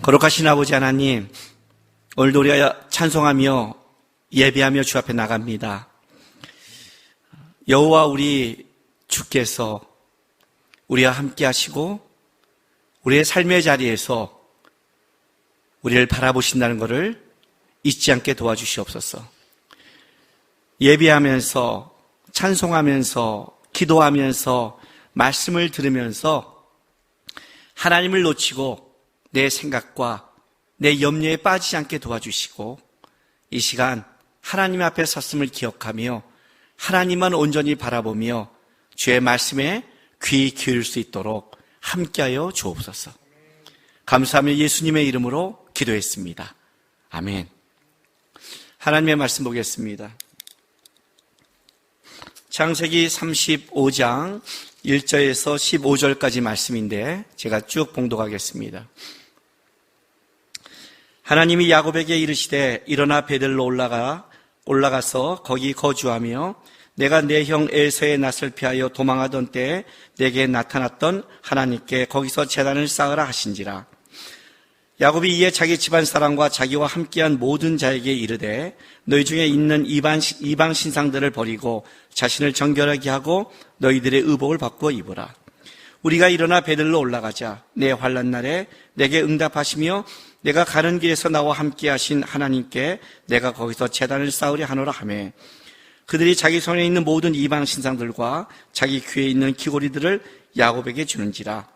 거룩하신 아버지 하나님, 오늘도 우리가 찬송하며 예배하며 주 앞에 나갑니다. 여호와 우리 주께서 우리와 함께 하시고 우리의 삶의 자리에서 우리를 바라보신다는 것을 잊지 않게 도와주시옵소서. 예배하면서 찬송하면서 기도하면서 말씀을 들으면서 하나님을 놓치고 내 생각과 내 염려에 빠지지 않게 도와주시고 이 시간 하나님 앞에 섰음을 기억하며 하나님만 온전히 바라보며 주의 말씀에 귀 기울일 수 있도록 함께하여 주옵소서. 감사하며 예수님의 이름으로 기도했습니다. 아멘. 하나님의 말씀 보겠습니다. 창세기 35장 1절에서 15절까지 말씀인데 제가 쭉 봉독하겠습니다. 하나님이 야곱에게 이르시되 일어나 베들로 올라가서 거기 거주하며 내가 내 형 에서의 낯을 피하여 도망하던 때에 내게 나타났던 하나님께 거기서 제단을 쌓으라 하신지라. 야곱이 이에 자기 집안 사람과 자기와 함께한 모든 자에게 이르되 너희 중에 있는 이방 신상들을 버리고 자신을 정결하게 하고 너희들의 의복을 바꾸어 입으라. 우리가 일어나 베들로 올라가자. 내 환난 날에 내게 응답하시며 내가 가는 길에서 나와 함께 하신 하나님께 내가 거기서 제단을 쌓으려 하노라 하매 그들이 자기 손에 있는 모든 이방 신상들과 자기 귀에 있는 귀고리들을 야곱에게 주는지라.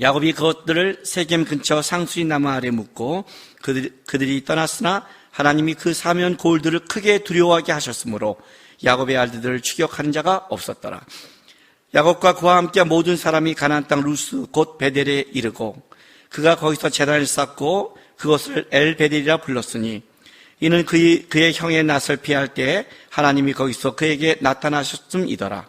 야곱이 그것들을 세겜 근처 상수리 나무 아래 묻고 그들이 떠났으나 하나님이 그 사면 고을들을 크게 두려워하게 하셨으므로 야곱의 아들들을 추격하는 자가 없었더라. 야곱과 그와 함께 모든 사람이 가나안 땅 루스 곧 베델에 이르고 그가 거기서 제단을 쌓고 그것을 엘베델이라 불렀으니 이는 그의 형의 낯을 피할 때에 하나님이 거기서 그에게 나타나셨음이더라.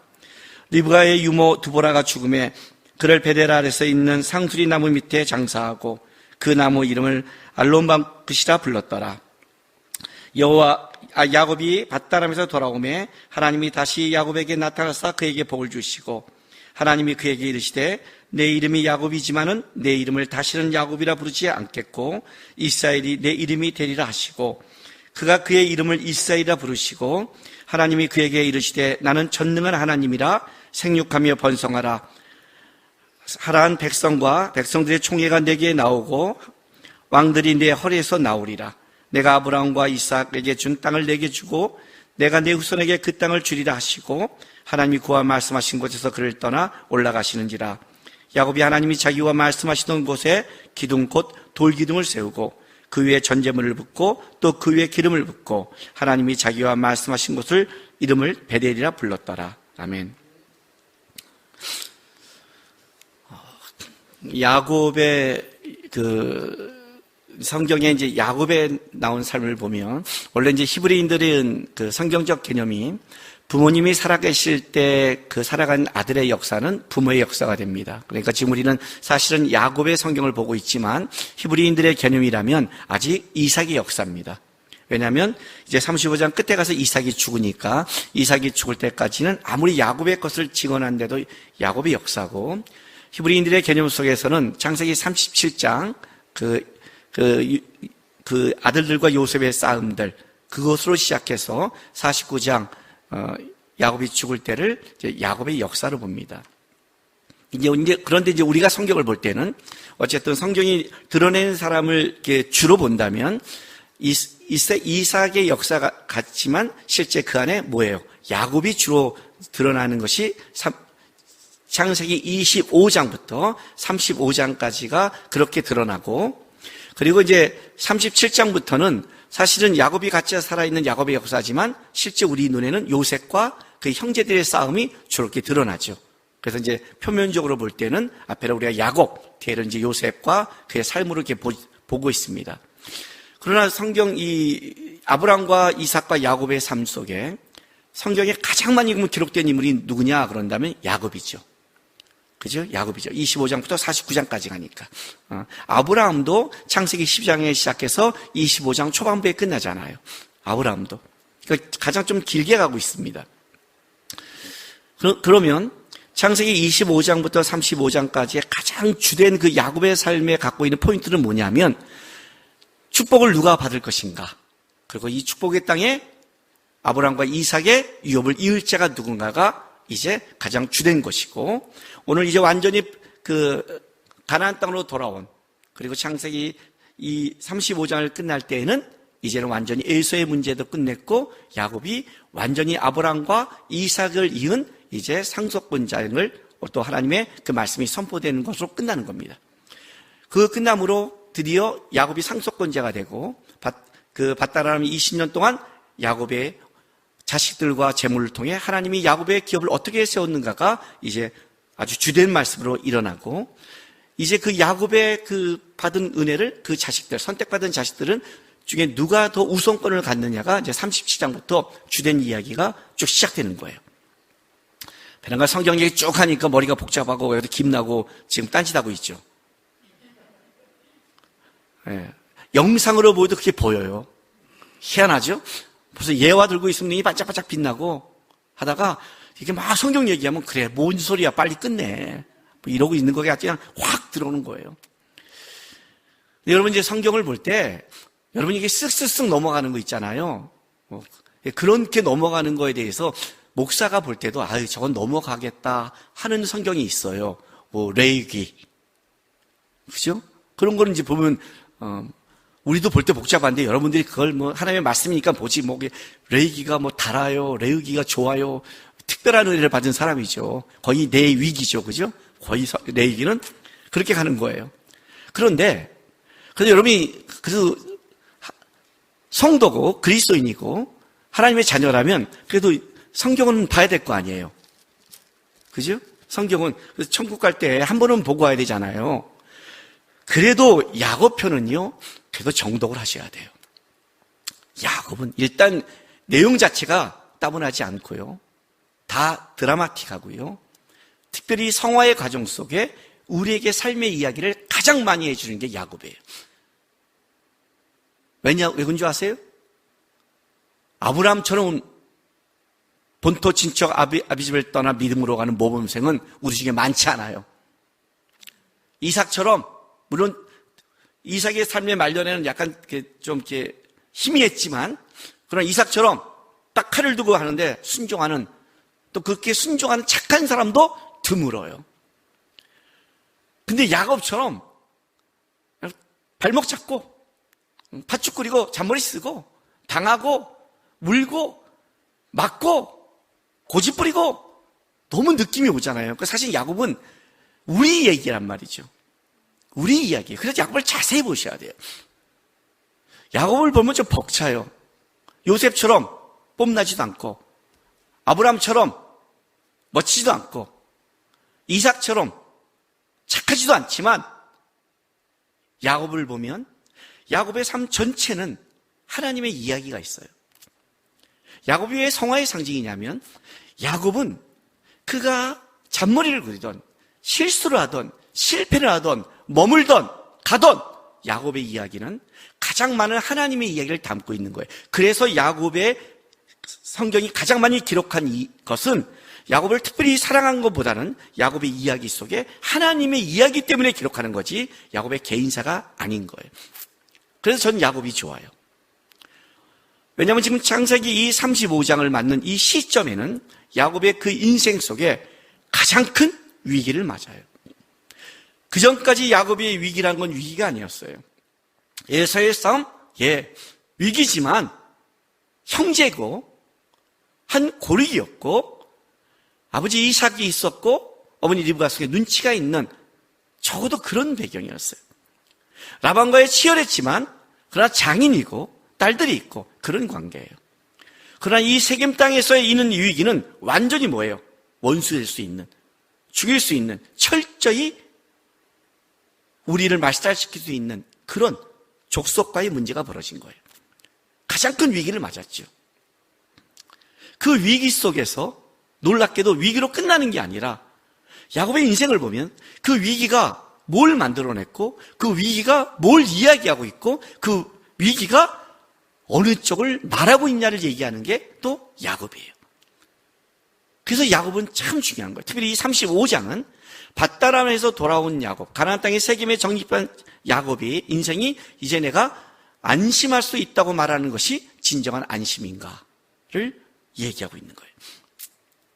리브가의 유모 두보라가 죽음에 그를 베델 아래서 있는 상수리 나무 밑에 장사하고 그 나무 이름을 알론방긋이라 불렀더라. 야곱이 밧다람에서 돌아오매 하나님이 다시 야곱에게 나타나사 그에게 복을 주시고 하나님이 그에게 이르시되 내 이름이 야곱이지만은 내 이름을 다시는 야곱이라 부르지 않겠고 이스라엘이 내 이름이 되리라 하시고 그가 그의 이름을 이스라엘이라 부르시고 하나님이 그에게 이르시되 나는 전능한 하나님이라 생육하며 번성하라. 하라한 백성과 백성들의 총회가 내게 나오고 왕들이 내 허리에서 나오리라. 내가 아브라함과 이삭에게 준 땅을 내게 주고 내가 내 후손에게 그 땅을 주리라 하시고 하나님이 그와 말씀하신 곳에서 그를 떠나 올라가시는지라. 야곱이 하나님이 자기와 말씀하시던 곳에 기둥 곧 돌기둥을 세우고 그 위에 전제물을 붓고 또 그 위에 기름을 붓고 하나님이 자기와 말씀하신 곳을 이름을 베델이라 불렀더라. 아멘. 야곱의 성경에 이제 야곱에 나온 삶을 보면 원래 이제 히브리인들은 그 성경적 개념이 부모님이 살아계실 때 그 살아간 아들의 역사는 부모의 역사가 됩니다. 그러니까 지금 우리는 사실은 야곱의 성경을 보고 있지만 히브리인들의 개념이라면 아직 이삭의 역사입니다. 왜냐하면 이제 35장 끝에 가서 이삭이 죽으니까 이삭이 죽을 때까지는 아무리 야곱의 것을 증언한데도 야곱의 역사고 히브리인들의 개념 속에서는 창세기 37장 그 아들들과 요셉의 싸움들 그것으로 시작해서 49장 야곱이 죽을 때를 이제 야곱의 역사로 봅니다. 그런데 이제 우리가 성경을 볼 때는 어쨌든 성경이 드러내는 사람을 이렇게 주로 본다면 이삭의 역사가 같지만 실제 그 안에 뭐예요? 야곱이 주로 드러나는 것이 창세기 25장부터 35장까지가 그렇게 드러나고 그리고 이제 37장부터는 사실은 야곱이 같이 살아있는 야곱의 역사지만 실제 우리 눈에는 요셉과 그 형제들의 싸움이 주로 이렇게 드러나죠. 그래서 이제 표면적으로 볼 때는 앞에는 우리가 야곱, 뒤에는 이제 요셉과 그의 삶으로 이렇게 보고 있습니다. 그러나 성경 이 아브라함과 이삭과 야곱의 삶 속에 성경에 가장 많이 기록된 인물이 누구냐 그런다면 야곱이죠. 그죠? 야곱이죠. 25장부터 49장까지 가니까. 아브라함도 창세기 10장에 시작해서 25장 초반부에 끝나잖아요. 아브라함도. 그러니까 가장 좀 길게 가고 있습니다. 그러면 창세기 25장부터 35장까지의 가장 주된 그 야곱의 삶에 갖고 있는 포인트는 뭐냐면 축복을 누가 받을 것인가, 그리고 이 축복의 땅에 아브라함과 이삭의 유업을 이을 자가 누군가가 이제 가장 주된 것이고, 오늘 이제 완전히 그 가나안 땅으로 돌아온, 그리고 창세기 이 35장을 끝날 때에는 이제는 완전히 에서의 문제도 끝냈고 야곱이 완전히 아브라함과 이삭을 이은 이제 상속권자를 또 하나님의 그 말씀이 선포되는 것으로 끝나는 겁니다. 그 끝남으로 드디어 야곱이 상속권자가 되고 그 밧다람이 20년 동안 야곱의 자식들과 재물을 통해 하나님이 야곱의 기업을 어떻게 세웠는가가 이제 아주 주된 말씀으로 일어나고, 이제 그 야곱의 그 받은 은혜를 그 자식들, 선택받은 자식들은 중에 누가 더 우선권을 갖느냐가 이제 37장부터 주된 이야기가 쭉 시작되는 거예요. 베란가 성경 얘기 쭉 하니까 머리가 복잡하고 여기도 김나고 지금 딴짓하고 있죠. 네. 영상으로 보여도 그렇게 보여요. 희한하죠? 벌써 예화 들고 있으면 눈이 반짝반짝 빛나고 하다가 이게 막 성경 얘기하면 그래, 뭔 소리야, 빨리 끝내. 뭐 이러고 있는 거가 그냥 확 들어오는 거예요. 여러분 이제 성경을 볼 때 여러분 이게 쓱쓱쓱 넘어가는 거 있잖아요. 그렇게 넘어가는 거에 대해서 목사가 볼 때도 아유 저건 넘어가겠다 하는 성경이 있어요. 뭐 레위기, 그죠? 그런 거는 이제 보면 우리도 볼 때 복잡한데 여러분들이 그걸 뭐 하나님의 말씀이니까 보지, 뭐 레위기가 뭐 달아요, 레위기가 좋아요, 특별한 은혜를 받은 사람이죠. 거의 내 위기죠, 그죠? 거의 레위기는 그렇게 가는 거예요. 그런데 여러분이 그래도 성도고 그리스도인이고 하나님의 자녀라면 그래도 성경은 봐야 될 거 아니에요, 그죠? 성경은 천국 갈 때 한 번은 보고 와야 되잖아요. 그래도 야곱 편은요, 그래도 정독을 하셔야 돼요. 야곱은 일단 내용 자체가 따분하지 않고요, 다 드라마틱하고요, 특별히 성화의 과정 속에 우리에게 삶의 이야기를 가장 많이 해주는 게 야곱이에요. 왜 그런 줄 아세요? 아브라함처럼 본토 친척 아비집을 떠나 믿음으로 가는 모범생은 우리 중에 많지 않아요. 이삭처럼, 물론 이삭의 삶의 말년에는 약간 좀 이렇게 희미했지만, 그러나 이삭처럼 딱 칼을 두고 하는데 순종하는, 또 그렇게 순종하는 착한 사람도 드물어요. 근데 야곱처럼 발목 잡고 팥죽 끓이고 잔머리 쓰고 당하고 물고 맞고 고집 부리고 너무 느낌이 오잖아요. 사실 야곱은 우리 얘기란 말이죠. 우리 이야기. 그래서 야곱을 자세히 보셔야 돼요. 야곱을 보면 좀 벅차요. 요셉처럼 뽐나지도 않고, 아브라함처럼 멋지지도 않고, 이삭처럼 착하지도 않지만, 야곱을 보면 야곱의 삶 전체는 하나님의 이야기가 있어요. 야곱이 왜 성화의 상징이냐면, 야곱은 그가 잔머리를 그리던, 실수를 하던, 실패를 하던, 머물던, 가던 야곱의 이야기는 가장 많은 하나님의 이야기를 담고 있는 거예요. 그래서 야곱의 성경이 가장 많이 기록한 것은 야곱을 특별히 사랑한 것보다는 야곱의 이야기 속에 하나님의 이야기 때문에 기록하는 거지 야곱의 개인사가 아닌 거예요. 그래서 저는 야곱이 좋아요. 왜냐하면 지금 창세기 이 35장을 맞는 이 시점에는 야곱의 그 인생 속에 가장 큰 위기를 맞아요. 그 전까지 야곱의 위기란 건 위기가 아니었어요. 에서의 싸움? 예, 위기지만 형제고 한 고르기였고 아버지 이삭이 있었고 어머니 리브가 속에 눈치가 있는 적어도 그런 배경이었어요. 라반과의 치열했지만 그러나 장인이고 딸들이 있고 그런 관계예요. 그러나 이 세겜 땅에서의 있는 위기는 완전히 뭐예요? 원수될 수 있는, 죽일 수 있는, 철저히 우리를 말살시킬 수 있는 그런 족속과의 문제가 벌어진 거예요. 가장 큰 위기를 맞았죠. 그 위기 속에서 놀랍게도 위기로 끝나는 게 아니라 야곱의 인생을 보면 그 위기가 뭘 만들어냈고 그 위기가 뭘 이야기하고 있고 그 위기가 어느 쪽을 말하고 있냐를 얘기하는 게 또 야곱이에요. 그래서 야곱은 참 중요한 거예요. 특별히 이 35장은 밧다람에서 돌아온 야곱, 가나안 땅의 세겜에 정립한 야곱이 인생이 이제 내가 안심할 수 있다고 말하는 것이 진정한 안심인가를 얘기하고 있는 거예요.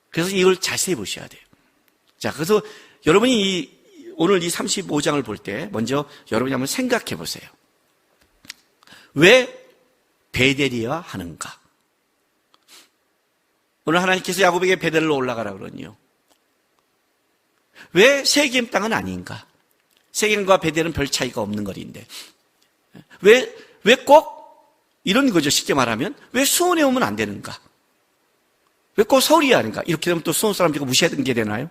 그래서 이걸 자세히 보셔야 돼요. 자, 그래서 여러분이 오늘 이 35장을 볼 때 먼저 여러분이 한번 생각해 보세요. 왜 베델이어야 하는가? 오늘 하나님께서 야곱에게 베델로 올라가라 그러니요. 왜 세겜 땅은 아닌가? 세겜과 베델은 별 차이가 없는 거리인데 왜 꼭 이런 거죠. 쉽게 말하면 왜 수원에 오면 안 되는가? 왜 꼭 서울이 아닌가? 이렇게 되면 또 수원 사람들이 무시하는 게 되나요?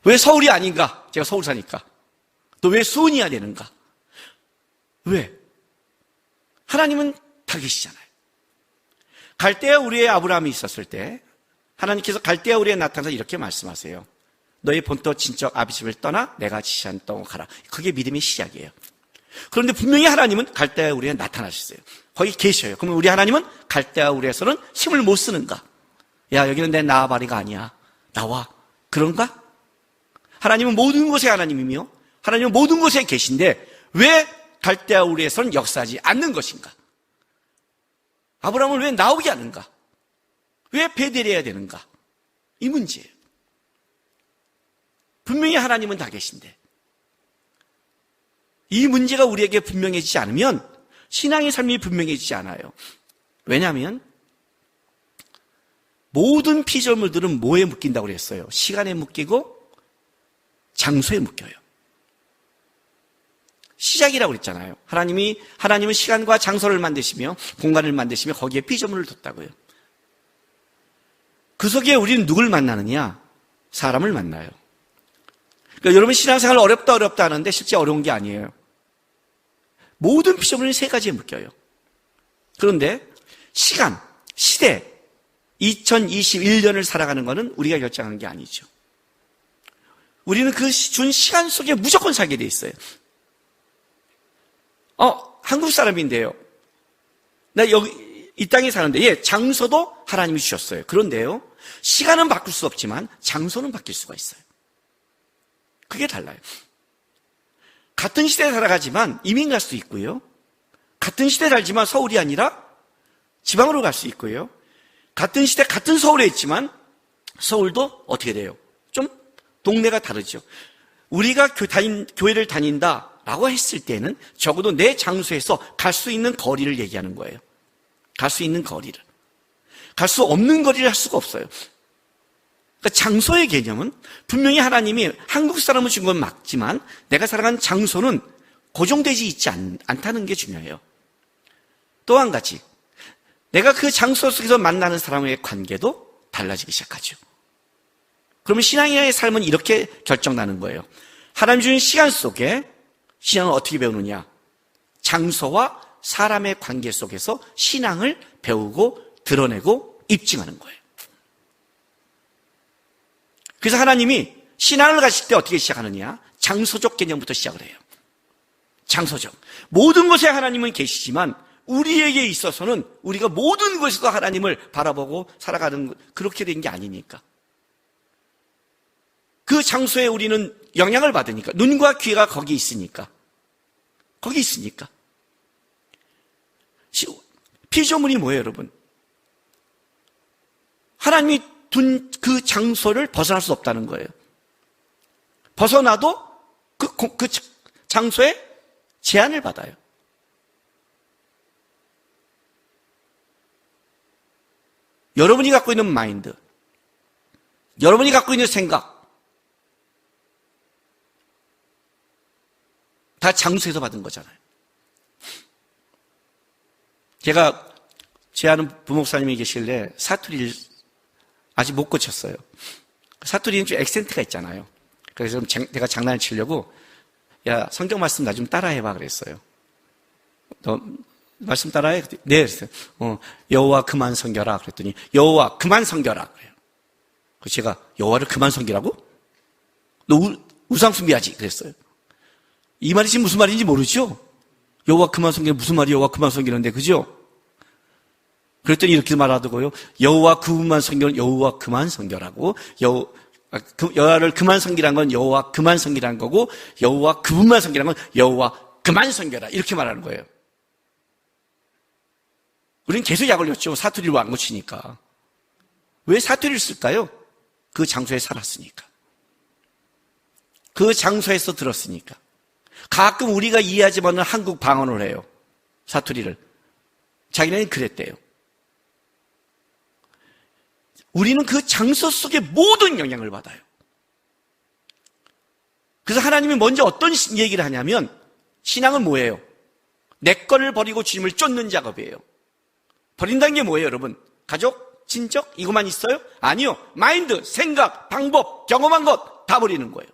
왜 서울이 아닌가? 제가 서울 사니까. 또 왜 수원이어야 되는가? 왜? 하나님은 다 계시잖아요. 갈대아 우리의 아브라함이 있었을 때 하나님께서 갈대아 우리에 나타나서 이렇게 말씀하세요. 너의 본토 친척 아비집을 떠나 내가 지시한 땅으로 가라. 그게 믿음의 시작이에요. 그런데 분명히 하나님은 갈대아 우리에 나타나셨어요. 거기 계셔요. 그러면 우리 하나님은 갈대아 우리에서는 힘을 못 쓰는가? 야, 여기는 내 나아바리가 아니야. 나와. 그런가? 하나님은 모든 곳에 하나님이며 하나님은 모든 곳에 계신데 왜 갈대아 우리에서는 역사하지 않는 것인가? 아브라함을 왜 나오게 하는가? 왜 베델해야 되는가? 이 문제예요. 분명히 하나님은 다 계신데 이 문제가 우리에게 분명해지지 않으면 신앙의 삶이 분명해지지 않아요. 왜냐하면 모든 피조물들은 뭐에 묶인다고 그랬어요? 시간에 묶이고 장소에 묶여요. 시작이라고 그랬잖아요. 하나님은 시간과 장소를 만드시며 공간을 만드시며 거기에 피조물을 뒀다고요. 그 속에 우리는 누굴 만나느냐? 사람을 만나요. 그러니까 여러분 신앙생활 어렵다 하는데 실제 어려운 게 아니에요. 모든 피조물은 세 가지에 묶여요. 그런데 시간, 시대, 2021년을 살아가는 것은 우리가 결정하는 게 아니죠. 우리는 그 준 시간 속에 무조건 살게 돼 있어요. 한국 사람인데요. 나 여기 이 땅에 사는데 장소도 하나님이 주셨어요. 그런데요. 시간은 바꿀 수 없지만 장소는 바뀔 수가 있어요. 그게 달라요. 같은 시대에 살아가지만 이민 갈 수 있고요. 같은 시대에 살지만 서울이 아니라 지방으로 갈 수 있고요. 같은 시대 같은 서울에 있지만 서울도 어떻게 돼요? 좀 동네가 다르죠. 우리가 교회를 다닌다라고 했을 때는 적어도 내 장소에서 갈 수 있는 거리를 얘기하는 거예요. 갈 수 있는 거리를. 갈 수 없는 거리를 할 수가 없어요. 그러니까 장소의 개념은 분명히 하나님이 한국 사람을 준 건 맞지만 내가 살아가는 장소는 고정되지 있지 않다는 게 중요해요. 또 한 가지, 내가 그 장소 속에서 만나는 사람의 관계도 달라지기 시작하죠. 그러면 신앙의 삶은 이렇게 결정나는 거예요. 하나님 주신 시간 속에 신앙을 어떻게 배우느냐? 장소와 사람의 관계 속에서 신앙을 배우고 드러내고 입증하는 거예요. 그래서 하나님이 신앙을 가실 때 어떻게 시작하느냐? 장소적 개념부터 시작을 해요. 장소적. 모든 곳에 하나님은 계시지만 우리에게 있어서는 우리가 모든 곳에서 하나님을 바라보고 살아가는 그렇게 된 게 아니니까. 그 장소에 우리는 영향을 받으니까. 눈과 귀가 거기 있으니까. 거기 있으니까. 피조물이 뭐예요, 여러분? 하나님이 둔 그 장소를 벗어날 수 없다는 거예요. 벗어나도 그 장소에 제한을 받아요. 여러분이 갖고 있는 마인드, 여러분이 갖고 있는 생각, 다 장소에서 받은 거잖아요. 제가 제 아는 부목사님이 계실래 사투리를 아직 못 고쳤어요. 사투리는 좀 액센트가 있잖아요. 그래서 내가 장난을 치려고 야 성경 말씀 나 좀 따라해봐 그랬어요. 너 말씀 따라해? 네 그랬어요. 여호와 그만 섬겨라 그랬더니 여호와 그만 섬겨라 그래요. 그래서 제가 여호와를 그만 섬기라고? 너 우상 숭배하지 그랬어요. 이 말이 지금 무슨 말인지 모르죠? 여호와 그만 섬기는 무슨 말이 여호와 그만 섬기는데 그죠? 그랬더니 이렇게 말하더고요. 여호와 그분만 섬기는 여호와 그만 섬겨라고. 여호와를 그만 섬기라는 건 여호와 그만 섬기라는 거고, 여호와 그분만 섬기라는 건 여호와 그만 섬겨라, 이렇게 말하는 거예요. 우리는 계속 약 올렸죠. 사투리로 안 고치니까. 왜 사투리를 쓸까요? 그 장소에 살았으니까. 그 장소에서 들었으니까. 가끔 우리가 이해하지 못하는 한국 방언을 해요. 사투리를. 자기네는 그랬대요. 우리는 그 장소 속에 모든 영향을 받아요. 그래서 하나님이 먼저 어떤 얘기를 하냐면, 신앙은 뭐예요? 내 거를 버리고 주님을 쫓는 작업이에요. 버린다는 게 뭐예요, 여러분? 가족? 친척? 이것만 있어요? 아니요. 마인드, 생각, 방법, 경험한 것 다 버리는 거예요.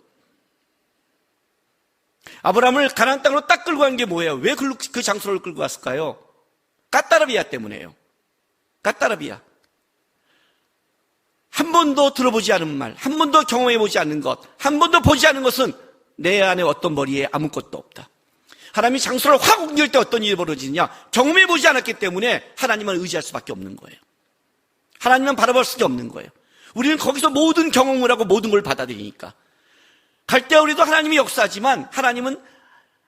아브라함을 가나안 땅으로 딱 끌고 간 게 뭐예요? 왜 그 장소를 끌고 갔을까요? 까따르비아 때문에요. 까따르비아. 한 번도 들어보지 않은 말, 한 번도 경험해보지 않는 것, 한 번도 보지 않은 것은 내 안에 어떤 머리에 아무것도 없다. 하나님이 장소를 확 옮길 때 어떤 일이 벌어지느냐? 경험해보지 않았기 때문에 하나님을 의지할 수밖에 없는 거예요. 하나님만 바라볼 수밖에 없는 거예요. 우리는 거기서 모든 경험을 하고 모든 걸 받아들이니까. 갈대아우리도 하나님이 역사하지만 하나님은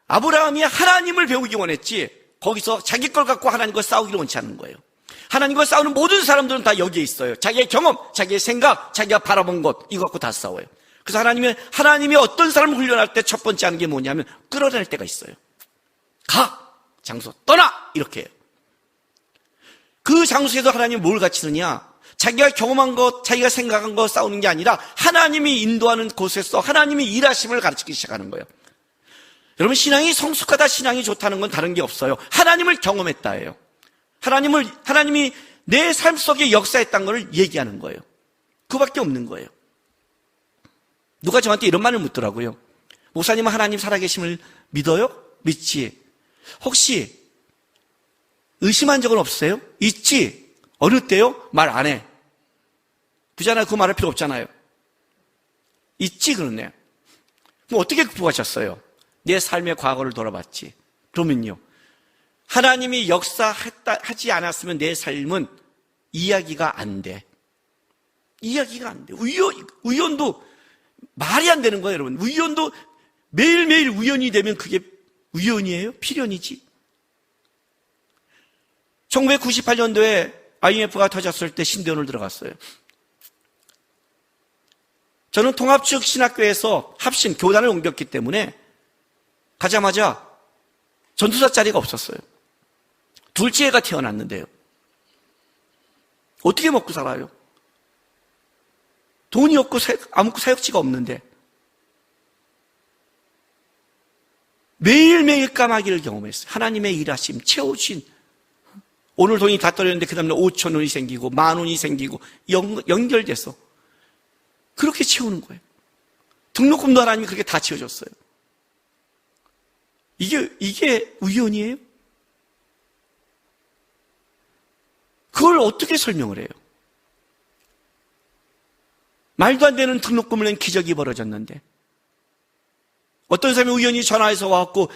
아브라함이 하나님을 배우기 원했지, 거기서 자기 걸 갖고 하나님과 싸우기를 원치 않는 거예요. 하나님과 싸우는 모든 사람들은 다 여기에 있어요. 자기의 경험, 자기의 생각, 자기가 바라본 것, 이거 갖고 다 싸워요. 그래서 하나님이 어떤 사람을 훈련할 때 첫 번째 하는 게 뭐냐면 끌어낼 때가 있어요. 가! 장소 떠나! 이렇게 해요. 그 장소에서 하나님이 뭘 가르치느냐? 자기가 경험한 것, 자기가 생각한 것 싸우는 게 아니라 하나님이 인도하는 곳에서 하나님이 일하심을 가르치기 시작하는 거예요. 여러분, 신앙이 성숙하다, 신앙이 좋다는 건 다른 게 없어요. 하나님을 경험했다예요. 하나님이 내 삶 속에 역사했다는 걸 얘기하는 거예요. 그거밖에 없는 거예요. 누가 저한테 이런 말을 묻더라고요. 목사님은 하나님 살아계심을 믿어요? 믿지. 혹시 의심한 적은 없어요? 있지. 어느 때요? 말 안 해. 그잖아요. 그 말할 필요 없잖아요. 있지, 그러네요. 그럼 어떻게 극복하셨어요? 내 삶의 과거를 돌아봤지. 그러면요, 하나님이 하지 않았으면 내 삶은 이야기가 안 돼. 이야기가 안 돼. 우연도 말이 안 되는 거예요, 여러분. 우연도 매일매일 우연이 되면 그게 우연이에요? 필연이지. 1998년도에 IMF가 터졌을 때 신대원을 들어갔어요. 저는 통합지역 신학교에서 합신, 교단을 옮겼기 때문에 가자마자 전도사 자리가 없었어요. 둘째 애가 태어났는데요. 어떻게 먹고 살아요? 돈이 없고 아무 사역지가 없는데 매일매일 까마귀를 경험했어요. 하나님의 일하심, 채우신. 오늘 돈이 다 떨어졌는데 그 다음에 5천 원이 생기고 10,000원이 생기고 연결돼서 그렇게 채우는 거예요. 등록금도 하나님이 그렇게 다 채워줬어요. 이게 우연이에요? 그걸 어떻게 설명을 해요? 말도 안 되는 등록금을 낸 기적이 벌어졌는데, 어떤 사람이 우연히 전화해서 와갖고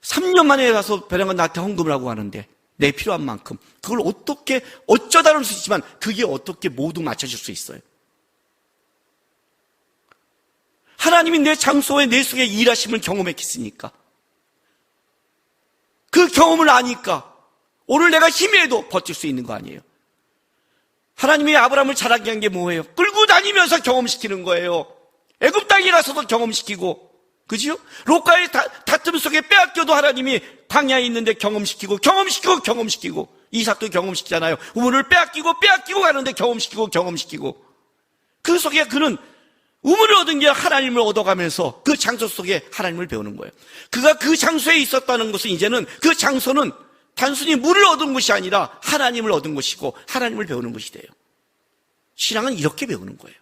3년 만에 와서 배령은 나한테 헌금을 하고 하는데 내 필요한 만큼, 그걸 어쩌다 할 수 있지만 그게 어떻게 모두 맞춰질 수 있어요? 하나님이 내 장소에 내 속에 일하심을 경험했겠으니까, 그 경험을 아니까 오늘 내가 힘에도 버틸 수 있는 거 아니에요? 하나님이 아브라함을 자라게 한 게 뭐예요? 끌고 다니면서 경험시키는 거예요. 애굽 땅에 가서도 경험시키고, 그지요? 롯과의 다툼 속에 빼앗겨도 하나님이 광야에 있는데 경험시키고 이삭도 경험시키잖아요. 우물을 빼앗기고 가는데 경험시키고 그 속에 그는 우물을 얻은 게 하나님을 얻어가면서 그 장소 속에 하나님을 배우는 거예요. 그가 그 장소에 있었다는 것은 이제는 그 장소는 단순히 물을 얻은 것이 아니라 하나님을 얻은 것이고 하나님을 배우는 것이 돼요. 신앙은 이렇게 배우는 거예요.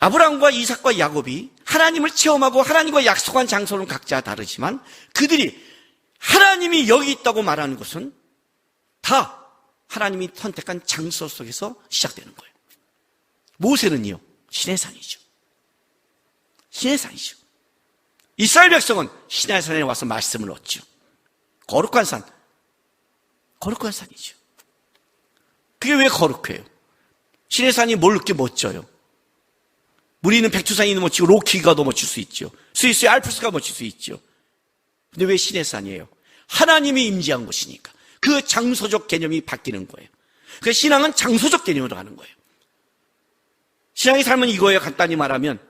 아브라함과 이삭과 야곱이 하나님을 체험하고 하나님과 약속한 장소는 각자 다르지만 그들이 하나님이 여기 있다고 말하는 것은 다 하나님이 선택한 장소 속에서 시작되는 거예요. 모세는요, 시내산이죠. 시내산이죠. 이스라엘 백성은 시내산에 와서 말씀을 얻죠. 거룩한 산. 거룩한 산이죠. 그게 왜 거룩해요? 신의 산이 뭘 그렇게 멋져요? 우리는 백두산이 멋지고 로키가 더 멋질 수 있죠. 스위스의 알프스가 멋질 수 있죠. 근데 왜 신의 산이에요? 하나님이 임재한 곳이니까. 그 장소적 개념이 바뀌는 거예요. 그래서 신앙은 장소적 개념으로 가는 거예요. 신앙의 삶은 이거예요. 간단히 말하면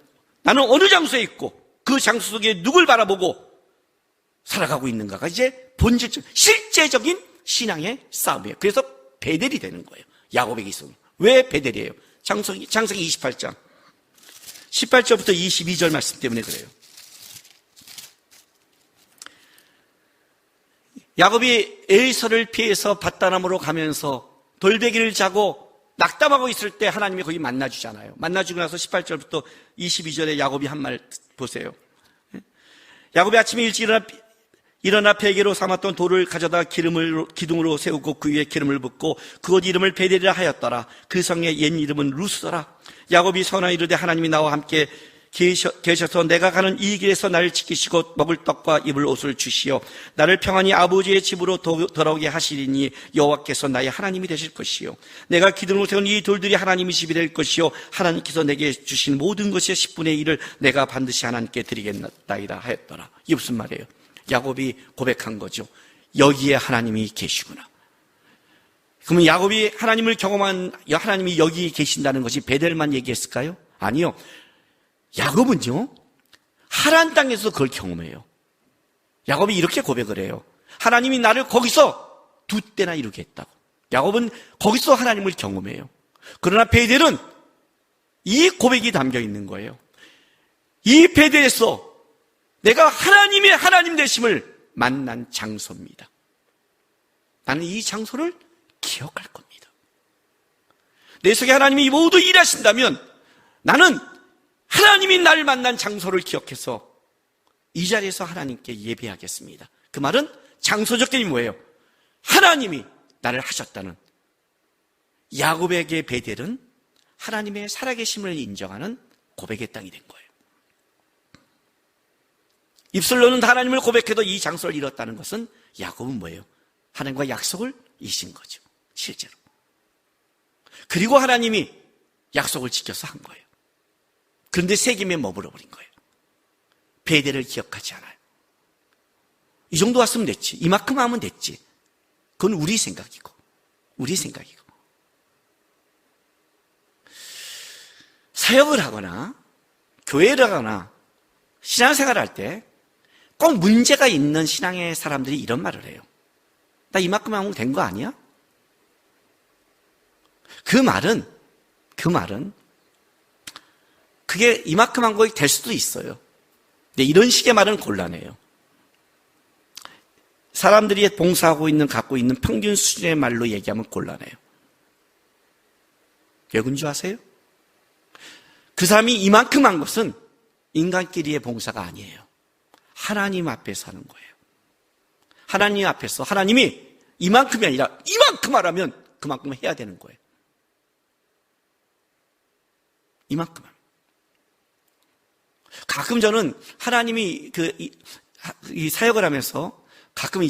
나는 어느 장소에 있고 그 장소 속에 누굴 바라보고 살아가고 있는가가 이제 본질적, 실제적인 신앙의 싸움이에요. 그래서 베델이 되는 거예요. 야곱에게 있어서. 왜 베델이에요? 창세기 28장 18절부터 22절 말씀 때문에 그래요. 야곱이 에서를 피해서 밧다람으로 가면서 돌베개를 자고 낙담하고 있을 때 하나님이 거기 만나주잖아요. 만나주고 나서 18절부터 22절에 야곱이 한 말 보세요. 야곱이 아침에 일찍 일어나 베개로 삼았던 돌을 가져다 기둥으로 세우고 그 위에 기름을 붓고 그곳 이름을 베델이라 하였더라. 그 성의 옛 이름은 루스더라. 야곱이 선하 이르되 하나님이 나와 함께 계셔서 내가 가는 이 길에서 나를 지키시고 먹을 떡과 입을 옷을 주시어 나를 평안히 아버지의 집으로 돌아오게 하시리니 여호와께서 나의 하나님이 되실 것이요 내가 기둥으로 세운 이 돌들이 하나님의 집이 될 것이요 하나님께서 내게 주신 모든 것의 10분의 1을 내가 반드시 하나님께 드리겠나이다 하였더라. 이게 무슨 말이에요? 야곱이 고백한 거죠. 여기에 하나님이 계시구나. 그러면 야곱이 하나님을 경험한 하나님이 여기 계신다는 것이 베델만 얘기했을까요? 아니요. 야곱은요, 하란 땅에서 그걸 경험해요. 야곱이 이렇게 고백을 해요. 하나님이 나를 거기서 2때나 이루게 했다고. 야곱은 거기서 하나님을 경험해요. 그러나 베델은 이 고백이 담겨 있는 거예요. 이 베델에서 내가 하나님의 하나님 되심을 만난 장소입니다. 나는 이 장소를 기억할 겁니다. 내 속에 하나님이 모두 일하신다면 나는 하나님이 나를 만난 장소를 기억해서 이 자리에서 하나님께 예배하겠습니다. 그 말은 장소적 개념이 뭐예요? 하나님이 나를 하셨다는. 야곱에게 베델은 하나님의 살아계심을 인정하는 고백의 땅이 된 거예요. 입술로는 하나님을 고백해도 이 장소를 잃었다는 것은 야곱은 뭐예요? 하나님과 약속을 잊은 거죠. 실제로. 그리고 하나님이 약속을 지켜서 한 거예요. 그런데 세김에 머물러버린 거예요. 베델을 기억하지 않아요. 이 정도 왔으면 됐지. 이만큼 하면 됐지. 그건 우리 생각이고. 사역을 하거나 교회를 하거나 신앙생활을 할 때 꼭 문제가 있는 신앙의 사람들이 이런 말을 해요. 나 이만큼 하면 된 거 아니야? 그 말은 그게 이만큼 한 거이 될 수도 있어요. 근데 이런 식의 말은 곤란해요. 사람들이 봉사하고 있는, 갖고 있는 평균 수준의 말로 얘기하면 곤란해요. 왜 그런지 아세요? 그 사람이 이만큼 한 것은 인간끼리의 봉사가 아니에요. 하나님 앞에서 하는 거예요. 하나님 앞에서 하나님이 이만큼이 아니라 이만큼 하라면 그만큼 해야 되는 거예요. 이만큼. 가끔 저는 하나님이 이 사역을 하면서 가끔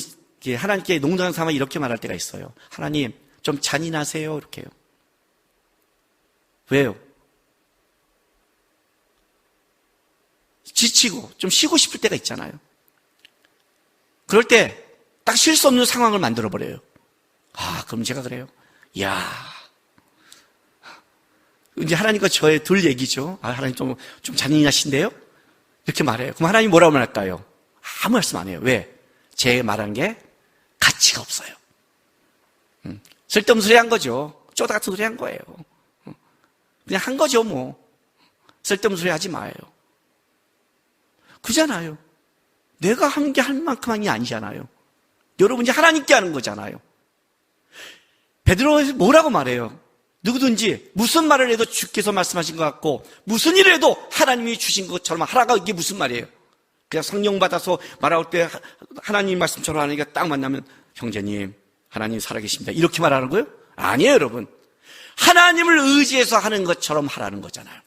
하나님께 농담 삼아 이렇게 말할 때가 있어요. 하나님, 좀 잔인하세요. 이렇게요. 왜요? 지치고 좀 쉬고 싶을 때가 있잖아요. 그럴 때 딱 쉴 수 없는 상황을 만들어버려요. 그럼 제가 그래요. 이제 하나님과 저의 둘 얘기죠. 하나님 좀 잔인하신데요? 이렇게 말해요. 그럼 하나님 뭐라고 말할까요? 아무 말씀 안 해요. 왜? 제 말한 게 가치가 없어요. 쓸데없는 소리 한 거죠. 쪼다 같은 소리 한 거예요. 그냥 한 거죠, 뭐. 쓸데없는 소리 하지 마요. 그잖아요. 내가 한 게 할 만큼 한 게 아니잖아요. 여러분이 하나님께 하는 거잖아요. 베드로에서 뭐라고 말해요? 누구든지 무슨 말을 해도 주께서 말씀하신 것 같고 무슨 일을 해도 하나님이 주신 것처럼 하라가 이게 무슨 말이에요? 그냥 성령 받아서 말할 때 하나님 말씀처럼 하니까 딱 만나면 형제님 하나님 살아계십니다 이렇게 말하는 거예요? 아니에요, 여러분. 하나님을 의지해서 하는 것처럼 하라는 거잖아요.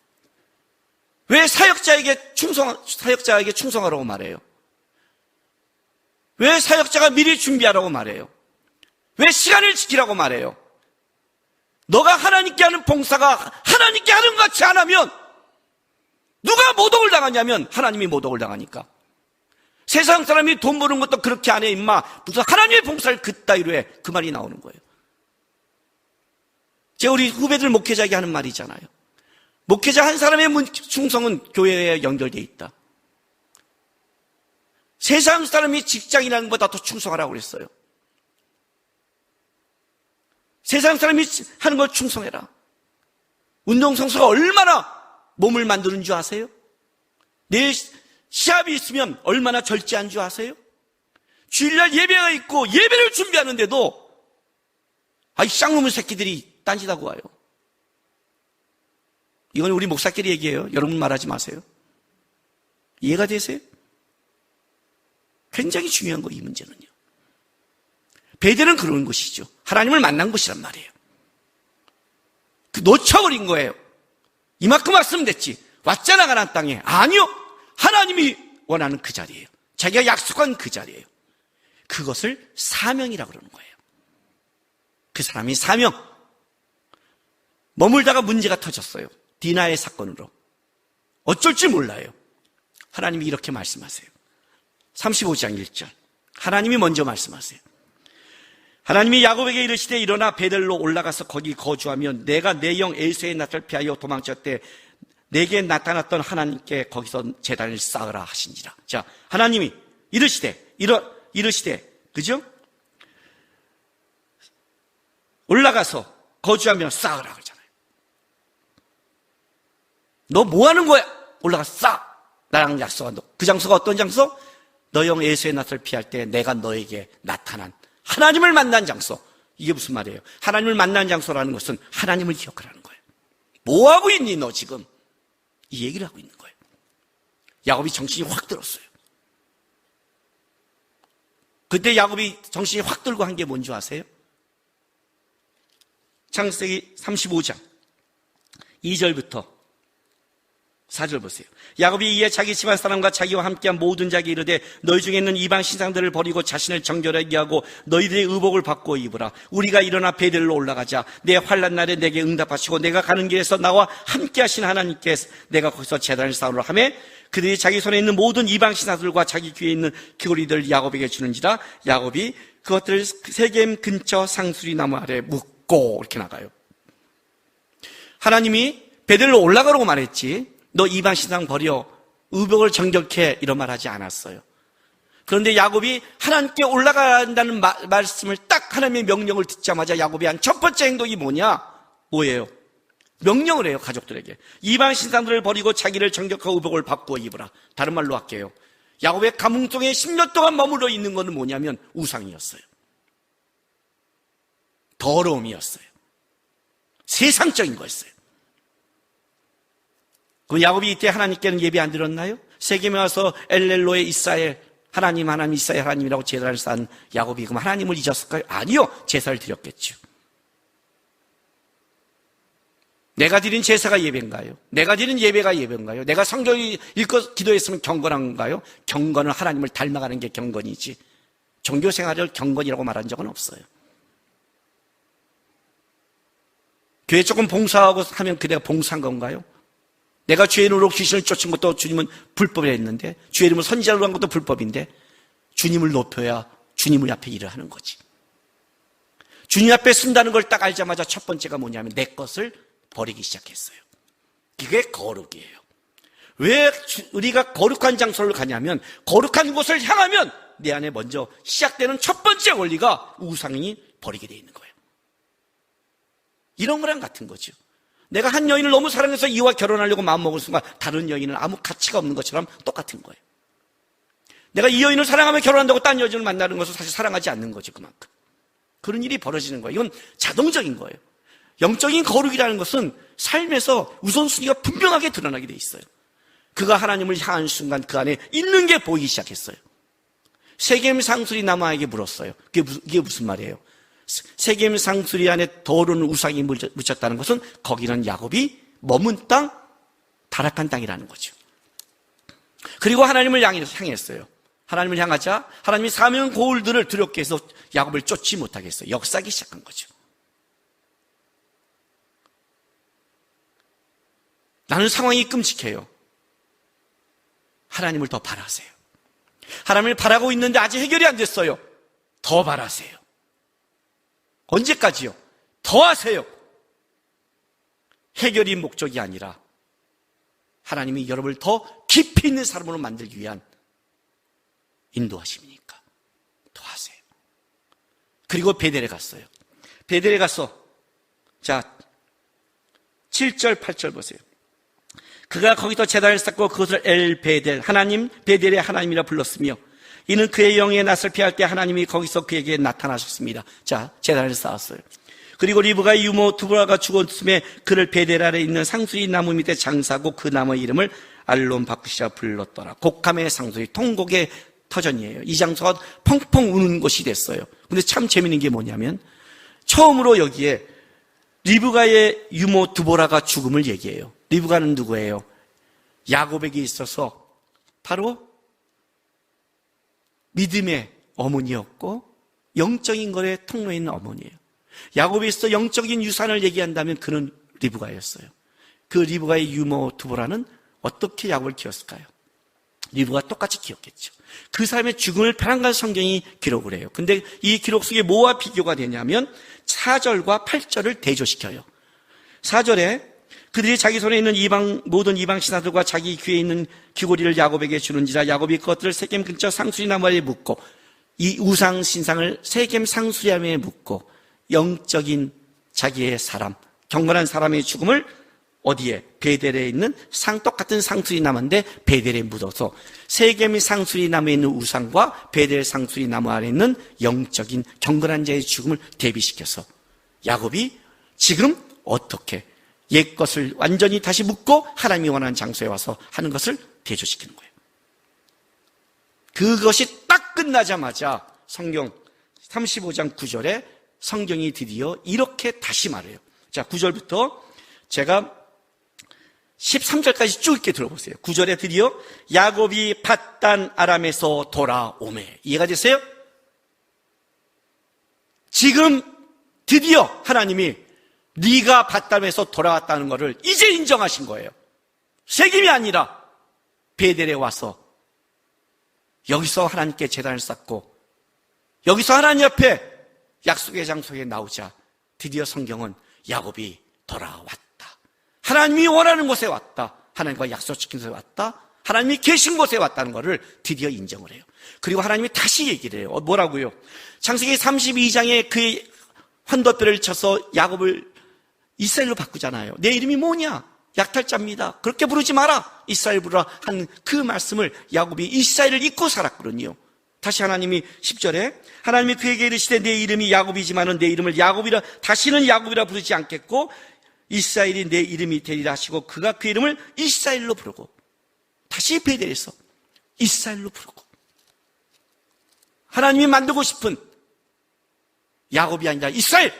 왜 사역자에게 충성하라고 말해요? 왜 사역자가 미리 준비하라고 말해요? 왜 시간을 지키라고 말해요? 너가 하나님께 하는 봉사가 하나님께 하는 것 같이 안 하면 누가 모독을 당하냐면 하나님이 모독을 당하니까. 세상 사람이 돈 버는 것도 그렇게 안 해 임마. 무슨 하나님의 봉사를 그따위로 해. 그 말이 나오는 거예요. 제가 우리 후배들 목회자에게 하는 말이잖아요. 목회자 한 사람의 충성은 교회에 연결되어 있다. 세상 사람이 직장이라는 것보다 더 충성하라고 그랬어요. 세상 사람이 하는 걸 충성해라. 운동선수가 얼마나 몸을 만드는 줄 아세요? 내일 시합이 있으면 얼마나 절제한 줄 아세요? 주일날 예배가 있고 예배를 준비하는데도 아이 쌍놈의 새끼들이 딴짓하고 와요. 이건 우리 목사끼리 얘기해요. 여러분 말하지 마세요. 이해가 되세요? 굉장히 중요한 거, 이 문제는요. 베델은 그런 곳이죠. 하나님을 만난 곳이란 말이에요. 놓쳐버린 거예요. 이만큼 왔으면 됐지. 왔잖아, 가나안 땅에. 아니요. 하나님이 원하는 그 자리예요. 자기가 약속한 그 자리예요. 그것을 사명이라고 그러는 거예요. 그 사람이 사명. 머물다가 문제가 터졌어요. 디나의 사건으로. 어쩔 줄 몰라요. 하나님이 이렇게 말씀하세요. 35장 1절. 하나님이 먼저 말씀하세요. 하나님이 야곱에게 이르시되 일어나 베델로 올라가서 거기 거주하며 내가 내 영 에서의 낯을 피하여 도망쳤대 내게 나타났던 하나님께 거기서 제단을 쌓으라 하신지라. 자, 하나님이 이르시되 그죠? 올라가서 거주하며 쌓으라 그러잖아요. 너 뭐 하는 거야? 올라가서 쌓아. 나랑 약속한 너. 그 장소가 어떤 장소? 너 영 에서의 낯을 피할 때 내가 너에게 나타난 하나님을 만난 장소. 이게 무슨 말이에요? 하나님을 만난 장소라는 것은 하나님을 기억하라는 거예요. 뭐 하고 있니 너 지금? 이 얘기를 하고 있는 거예요. 야곱이 정신이 확 들었어요. 그때 야곱이 정신이 확 들고 한 게 뭔지 아세요? 창세기 35장 2절부터 4절 보세요. 야곱이 이에 자기 집안 사람과 자기와 함께한 모든 자에게 이르되 너희 중에 있는 이방 신상들을 버리고 자신을 정결하게 하고 너희들의 의복을 바꾸어 입으라. 우리가 일어나 베델로 올라가자. 내 환난 날에 내게 응답하시고 내가 가는 길에서 나와 함께 하신 하나님께 내가 거기서 제단을 쌓으라 하며 그들이 자기 손에 있는 모든 이방 신상들과 자기 귀에 있는 귀걸이들 야곱에게 주는지라. 야곱이 그것들을 세겜 근처 상수리 나무 아래 묻고 이렇게 나가요. 하나님이 베델로 올라가라고 말했지 너 이방 신상 버려 의복을 정결케 이런 말 하지 않았어요. 그런데 야곱이 하나님께 올라간다는 말씀을 딱 하나님의 명령을 듣자마자 야곱이 한 첫 번째 행동이 뭐예요? 명령을 해요. 가족들에게 이방 신상들을 버리고 자기를 정결하고 의복을 바꾸어 입으라. 다른 말로 할게요. 야곱의 가문 속에 10년 동안 머물러 있는 것은 뭐냐면 우상이었어요. 더러움이었어요. 세상적인 거였어요. 그럼 야곱이 이때 하나님께는 예배 안 드렸나요? 세겜에 와서 엘렐로의 이스라엘 하나님 이스라엘 하나님이라고 제사를 쌓은 야곱이 그럼 하나님을 잊었을까요? 아니요. 제사를 드렸겠죠. 내가 드린 제사가 예배인가요? 내가 드린 예배가 예배인가요? 내가 성경을 읽고 기도했으면 경건한가요? 경건은 하나님을 닮아가는 게 경건이지 종교생활을 경건이라고 말한 적은 없어요. 교회 조금 봉사하고 하면 그대가 봉사한 건가요? 내가 주의 이름으로 귀신을 쫓은 것도 주님은 불법이라 했는데 주의 이름으로 선지자로 한 것도 불법인데 주님을 높여야 주님을 앞에 일을 하는 거지. 주님 앞에 쓴다는 걸 딱 알자마자 첫 번째가 뭐냐면 내 것을 버리기 시작했어요. 그게 거룩이에요. 왜 우리가 거룩한 장소를 가냐면 거룩한 곳을 향하면 내 안에 먼저 시작되는 첫 번째 원리가 우상이 버리게 되어 있는 거예요. 이런 거랑 같은 거죠. 내가 한 여인을 너무 사랑해서 이와 결혼하려고 마음먹은 순간 다른 여인은 아무 가치가 없는 것처럼 똑같은 거예요. 내가 이 여인을 사랑하며 결혼한다고 딴 여인을 만나는 것은 사실 사랑하지 않는 거죠. 그만큼. 그런 일이 벌어지는 거예요. 이건 자동적인 거예요. 영적인 거룩이라는 것은 삶에서 우선순위가 분명하게 드러나게 돼 있어요. 그가 하나님을 향한 순간 그 안에 있는 게 보이기 시작했어요. 세겜 상수리 나무에게 물었어요. 그게 무슨 말이에요? 세겜 상수리 안에 더러운 우상이 묻혔다는 것은 거기는 야곱이 머문 땅, 타락한 땅이라는 거죠. 그리고 하나님을 향했어요. 하나님을 향하자 하나님이 사면 고울들을 두렵게 해서 야곱을 쫓지 못하겠어요. 역사하기 시작한 거죠. 나는 상황이 끔찍해요. 하나님을 더 바라세요. 하나님을 바라고 있는데 아직 해결이 안 됐어요. 더 바라세요. 언제까지요? 더 하세요. 해결이 목적이 아니라 하나님이 여러분을 더 깊이 있는 사람으로 만들기 위한 인도하심이니까 더 하세요. 그리고 베델에 갔어요. 베델에 가서 자 7절 8절 보세요. 그가 거기서 제단을 쌓고 그것을 엘 베델, 하나님 베델의 하나님이라 불렀으며 이는 그의 영의 낯을 피할 때 하나님이 거기서 그에게 나타나셨습니다. 자, 제단을 쌓았어요. 그리고 리브가의 유모 두보라가 죽었음에 그를 베델 아래 있는 상수리 나무 밑에 장사하고 그 나무의 이름을 알론 바쿠시라 불렀더라. 곡함의 상수리, 통곡의 터전이에요. 이 장소가 펑펑 우는 곳이 됐어요. 근데 참 재밌는 게 뭐냐면 처음으로 여기에 리브가의 유모 두보라가 죽음을 얘기해요. 리브가는 누구예요? 야곱에게 있어서 바로 믿음의 어머니였고 영적인 것의 통로에 있는 어머니예요. 야곱에 있어 영적인 유산을 얘기한다면 그는 리브가였어요. 그 리브가의 유모 두보라는 어떻게 야곱을 키웠을까요? 리브가 똑같이 키웠겠죠. 그 사람의 죽음을 벼랑간 성경이 기록을 해요. 근데 이 기록 속에 뭐와 비교가 되냐면 4절과 8절을 대조시켜요. 4절에 그들이 자기 손에 있는 모든 이방 신하들과 자기 귀에 있는 귀고리를 야곱에게 주는지라 야곱이 그것들을 세겜 근처 상수리 나무에 묻고 이 우상 신상을 세겜 상수리나무에 묻고 영적인 자기의 사람, 경건한 사람의 죽음을 어디에? 베델에 있는 똑같은 상수리 나무인데 베델에 묻어서 세겜 상수리 나무에 있는 우상과 베델 상수리 나무 안에 있는 영적인 경건한 자의 죽음을 대비시켜서 야곱이 지금 어떻게 옛 것을 완전히 다시 묻고 하나님이 원하는 장소에 와서 하는 것을 대조시키는 거예요. 그것이 딱 끝나자마자 성경 35장 9절에 성경이 드디어 이렇게 다시 말해요. 자, 9절부터 제가 13절까지 쭉 읽게 들어보세요. 9절에 드디어 야곱이 밧단 아람에서 돌아오매. 이해가 되세요? 지금 드디어 하나님이 네가 밧단에서 돌아왔다는 것을 이제 인정하신 거예요. 세겜이 아니라 베델에 와서 여기서 하나님께 제단을 쌓고 여기서 하나님 앞에 약속의 장소에 나오자 드디어 성경은 야곱이 돌아왔다. 하나님이 원하는 곳에 왔다. 하나님과 약속시킨 곳에 왔다. 하나님이 계신 곳에 왔다는 것을 드디어 인정을 해요. 그리고 하나님이 다시 얘기를 해요. 뭐라고요? 창세기 32장에 그의 환도뼈를 쳐서 야곱을 이스라엘로 바꾸잖아요. 내 이름이 뭐냐? 약탈자입니다. 그렇게 부르지 마라. 이스라엘 부르라 한 그 말씀을 야곱이 이스라엘을 잊고 살았거든요. 다시 하나님이 10절에 하나님이 그에게 이르시되 내 이름이 야곱이지만은 내 이름을 야곱이라 다시는 야곱이라 부르지 않겠고 이스라엘이 내 이름이 되리라 하시고 그가 그 이름을 이스라엘로 부르고 다시 베델에서 이스라엘로 부르고 하나님이 만들고 싶은 야곱이 아니라 이스라엘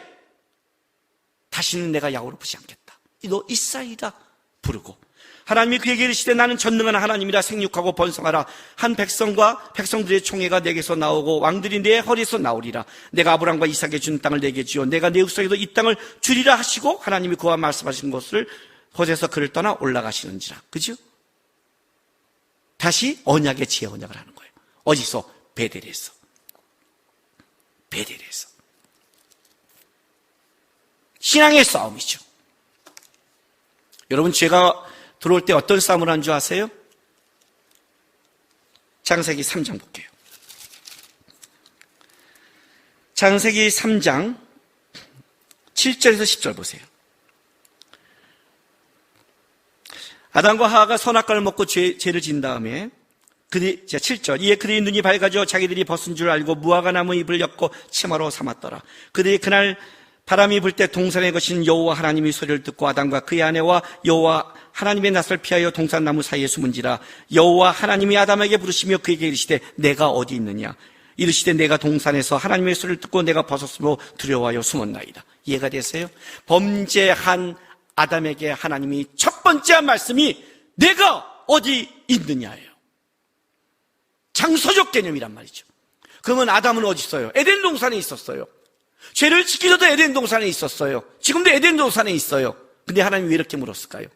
다시는 내가 야곱으로 부르지 않겠다. 너 이스라엘이다 부르고 하나님이 그에게 이르시되 나는 전능한 하나님이라 생육하고 번성하라. 한 백성과 백성들의 총회가 내게서 나오고 왕들이 내 허리에서 나오리라. 내가 아브라함과 이삭에게 준 땅을 내게 주어 내가 내 후손에게도 이 땅을 주리라 하시고 하나님이 그와 말씀하신 것을 거기서 그를 떠나 올라가시는지라. 그죠? 다시 언약의 재언약을 하는 거예요. 어디서? 베델에서. 베델에서. 신앙의 싸움이죠. 여러분 죄가 들어올 때 어떤 싸움을 하는 줄 아세요? 창세기 3장 볼게요. 창세기 3장 7절에서 10절 보세요. 아담과 하와가 선악과를 먹고 죄를 지은 다음에 7절 이에 그들의 눈이 밝아져 자기들이 벗은 줄 알고 무화과 나무 잎을 엮고 치마로 삼았더라. 그들이 그날 바람이 불 때 동산에 거신 여호와 하나님의 소리를 듣고 아담과 그의 아내와 여호와 하나님의 낯을 피하여 동산나무 사이에 숨은지라. 여호와 하나님이 아담에게 부르시며 그에게 이르시되 내가 어디 있느냐. 이르시되 내가 동산에서 하나님의 소리를 듣고 내가 벗었으므로 두려워하여 숨었나이다. 이해가 되세요? 범죄한 아담에게 하나님이 첫 번째 한 말씀이 내가 어디 있느냐예요. 장소적 개념이란 말이죠. 그러면 아담은 어디 있어요? 에덴 동산에 있었어요. 죄를 지키려도 에덴 동산에 있었어요. 지금도 에덴 동산에 있어요. 근데 하나님이 왜 이렇게 물었을까요?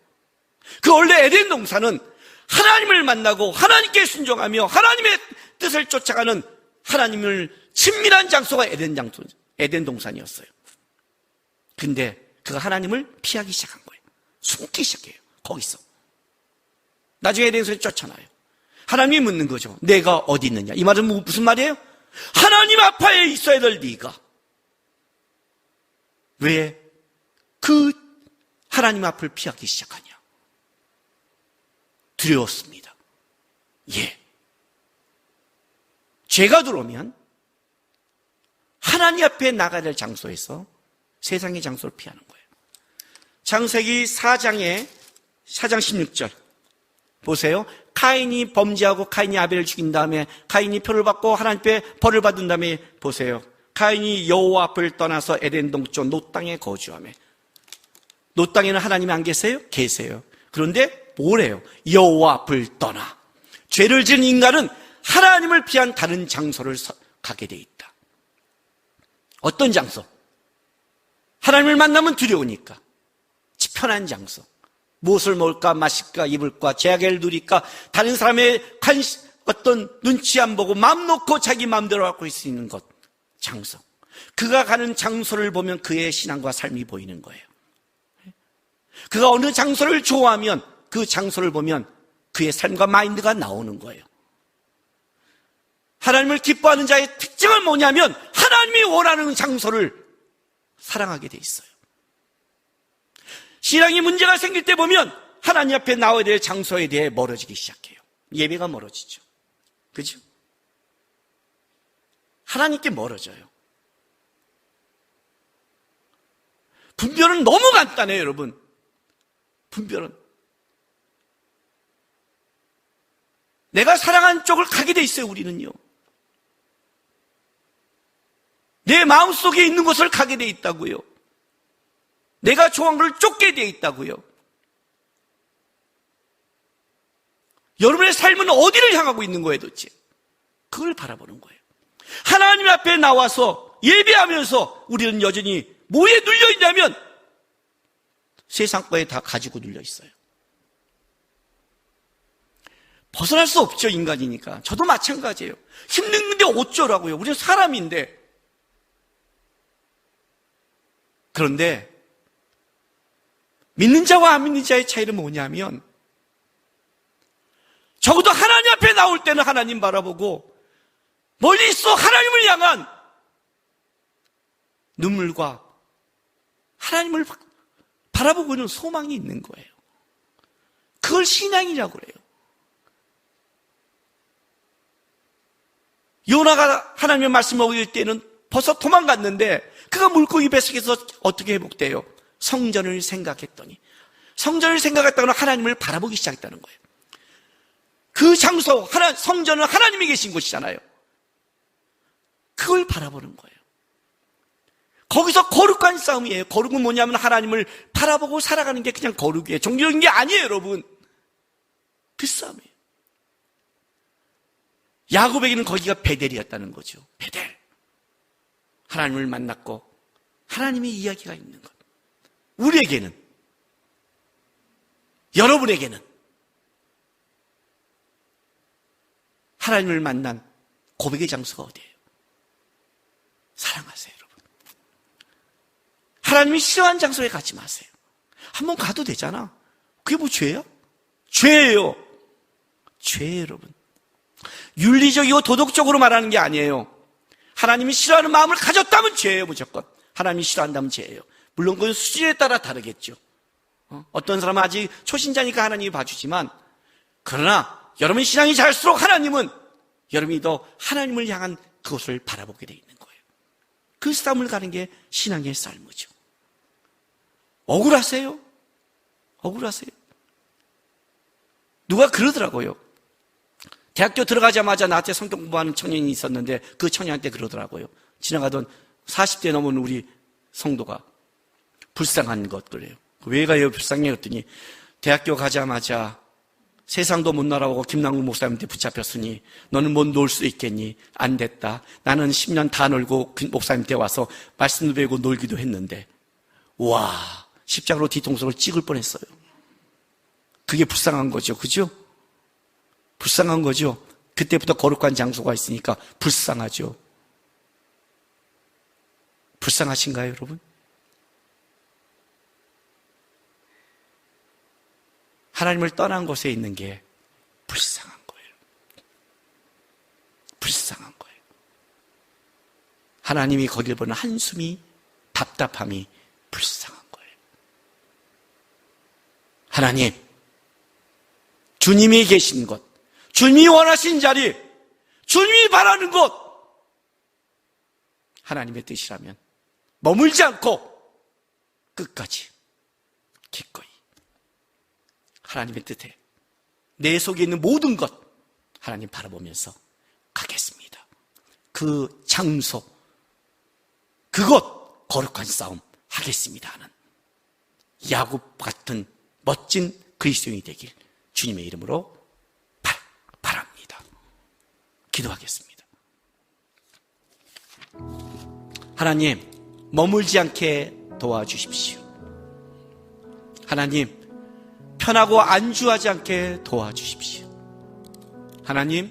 그 원래 에덴 동산은 하나님을 만나고 하나님께 순종하며 하나님의 뜻을 쫓아가는 하나님을 친밀한 장소가 에덴 동산이었어요. 근데 그가 하나님을 피하기 시작한 거예요. 숨기 시작해요. 거기서. 나중에 에덴 동산에 쫓아나요. 하나님이 묻는 거죠. 내가 어디 있느냐? 이 말은 무슨 말이에요? 하나님 앞에 있어야 될 네가 왜 그 하나님 앞을 피하기 시작하냐? 두려웠습니다. 예. 죄가 들어오면 하나님 앞에 나가야 될 장소에서 세상의 장소를 피하는 거예요. 창세기 4장 16절 보세요. 카인이 범죄하고 카인이 아벨을 죽인 다음에 카인이 표를 받고 하나님 앞에 벌을 받은 다음에 보세요. 카인이 여호와 앞을 떠나서 에덴 동쪽 놋 땅에 거주하며, 놋 땅에는 하나님이 안 계세요? 계세요. 그런데 뭐래요? 여호와 앞을 떠나. 죄를 지은 인간은 하나님을 피한 다른 장소를 가게 돼 있다. 어떤 장소? 하나님을 만나면 두려우니까 편한 장소. 무엇을 먹을까 마실까 입을까 죄악을 누릴까 다른 사람의 어떤 눈치 안 보고 마음 놓고 자기 마음대로 할 수 있는 것, 장소. 그가 가는 장소를 보면 그의 신앙과 삶이 보이는 거예요. 그가 어느 장소를 좋아하면 그 장소를 보면 그의 삶과 마인드가 나오는 거예요. 하나님을 기뻐하는 자의 특징은 뭐냐면 하나님이 원하는 장소를 사랑하게 돼 있어요. 신앙이 문제가 생길 때 보면 하나님 앞에 나와야 될 장소에 대해 멀어지기 시작해요. 예배가 멀어지죠. 그죠? 하나님께 멀어져요. 분별은 너무 간단해요, 여러분. 분별은 내가 사랑하는 쪽을 가게 돼 있어요. 우리는요, 내 마음속에 있는 것을 가게 돼 있다고요. 내가 좋아하는 걸 쫓게 돼 있다고요. 여러분의 삶은 어디를 향하고 있는 거예요, 도대체? 그걸 바라보는 거예요. 하나님 앞에 나와서 예배하면서 우리는 여전히 뭐에 눌려 있냐면 세상 거에 다 가지고 눌려 있어요. 벗어날 수 없죠, 인간이니까. 저도 마찬가지예요. 힘든데 어쩌라고요. 우리는 사람인데. 그런데 믿는 자와 안 믿는 자의 차이는 뭐냐면 적어도 하나님 앞에 나올 때는 하나님 바라보고 멀리 있어 하나님을 향한 눈물과 하나님을 바라보고 있는 소망이 있는 거예요. 그걸 신앙이라고 그래요. 요나가 하나님의 말씀을 어길 때는 벌써 도망갔는데 그가 물고기 뱃속에서 어떻게 회복돼요? 성전을 생각했더니, 성전을 생각했다고는 하나님을 바라보기 시작했다는 거예요. 그 장소, 성전은 하나님이 계신 곳이잖아요. 그걸 바라보는 거예요. 거기서 거룩한 싸움이에요. 거룩은 뭐냐면 하나님을 바라보고 살아가는 게 그냥 거룩이에요. 종교적인 게 아니에요, 여러분. 그 싸움이에요. 야곱에게는 거기가 베델이었다는 거죠. 베델. 하나님을 만났고 하나님의 이야기가 있는 것. 우리에게는, 여러분에게는 하나님을 만난 고백의 장소가 어디예요? 사랑하세요, 여러분. 하나님이 싫어하는 장소에 가지 마세요. 한번 가도 되잖아. 그게 뭐 죄야? 죄예요. 죄예요, 여러분. 윤리적이고 도덕적으로 말하는 게 아니에요. 하나님이 싫어하는 마음을 가졌다면 죄예요, 무조건. 하나님이 싫어한다면 죄예요. 물론 그건 수준에 따라 다르겠죠. 어떤 사람은 아직 초신자니까 하나님이 봐주지만, 그러나 여러분 신앙이 잘수록 하나님은 여러분이 더 하나님을 향한 그것을 바라보게 돼 있는 거예요. 그 싸움을 가는 게 신앙의 삶이죠. 억울하세요? 억울하세요? 누가 그러더라고요. 대학교 들어가자마자 나한테 성경 공부하는 청년이 있었는데 그 청년한테 그러더라고요. 지나가던 40대 넘은 우리 성도가 불쌍한 것 그래요. 왜 가요 불쌍해? 그랬더니 대학교 가자마자 세상도 못 날아오고 김남국 목사님한테 붙잡혔으니 너는 못 놀 수 있겠니? 안 됐다. 나는 10년 다 놀고 목사님한테 와서 말씀도 배우고 놀기도 했는데, 와, 십자가로 뒤통수를 찍을 뻔했어요. 그게 불쌍한 거죠. 그죠? 불쌍한 거죠. 그때부터 거룩한 장소가 있으니까 불쌍하죠. 불쌍하신가요, 여러분? 하나님을 떠난 곳에 있는 게 불쌍한 거예요. 불쌍한 거예요. 하나님이 거길 보는 한숨이, 답답함이 불쌍한 거예요. 하나님, 주님이 계신 곳, 주님이 원하신 자리, 주님이 바라는 곳, 하나님의 뜻이라면 머물지 않고 끝까지 기꺼이 하나님의 뜻에 내 속에 있는 모든 것 하나님 바라보면서 가겠습니다. 그 장소, 그곳 거룩한 싸움 하겠습니다 하는 야곱 같은 멋진 그리스도인이 되길 주님의 이름으로 바랍니다. 기도하겠습니다. 하나님, 머물지 않게 도와주십시오. 하나님, 편하고 안주하지 않게 도와주십시오. 하나님,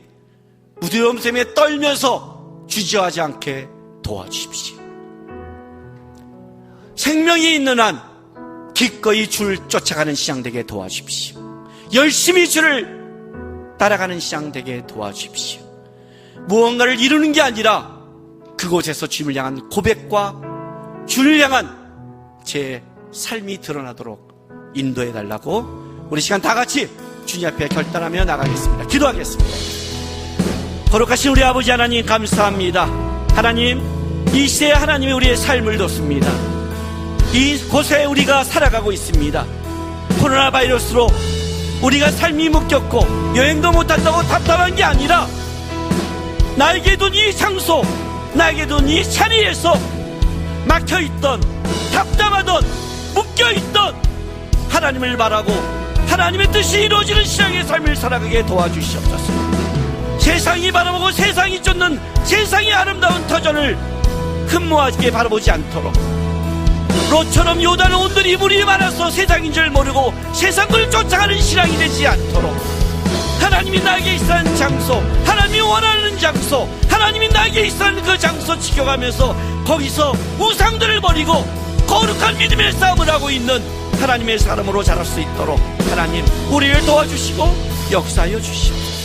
무두려움 때문에 떨면서 주저하지 않게 도와주십시오. 생명이 있는 한 기꺼이 주를 쫓아가는 신앙 되게 도와주십시오. 열심히 주를 따라가는 신앙 되게 도와주십시오. 무언가를 이루는 게 아니라 그곳에서 주님을 향한 고백과 주를 향한 제 삶이 드러나도록 인도해달라고 우리 시간 다 같이 주님 앞에 결단하며 나가겠습니다. 기도하겠습니다. 거룩하신 우리 아버지 하나님 감사합니다. 하나님, 이 시대에 하나님이 우리의 삶을 뒀습니다. 이곳에 우리가 살아가고 있습니다. 코로나 바이러스로 우리가 삶이 묶였고 여행도 못한다고 답답한 게 아니라 나에게 둔 이 장소, 나에게 둔 이 자리에서 막혀있던, 답답하던, 묶여있던 하나님을 바라고 하나님의 뜻이 이루어지는 신앙의 삶을 살아가게 도와주시옵소서. 세상이 바라보고 세상이 쫓는 세상의 아름다운 터전을 흠모하게 바라보지 않도록, 롯처럼 요단을 온들이 물이 많아서 세상인 줄 모르고 세상을 쫓아가는 신앙이 되지 않도록, 하나님이 나에게 있어하는 장소, 하나님이 원하는 장소, 하나님이 나에게 있어하는 그 장소 지켜가면서 거기서 우상들을 버리고 거룩한 믿음의 싸움을 하고 있는 하나님의 사람으로 자랄 수 있도록 하나님 우리를 도와주시고 역사하여 주시옵소서.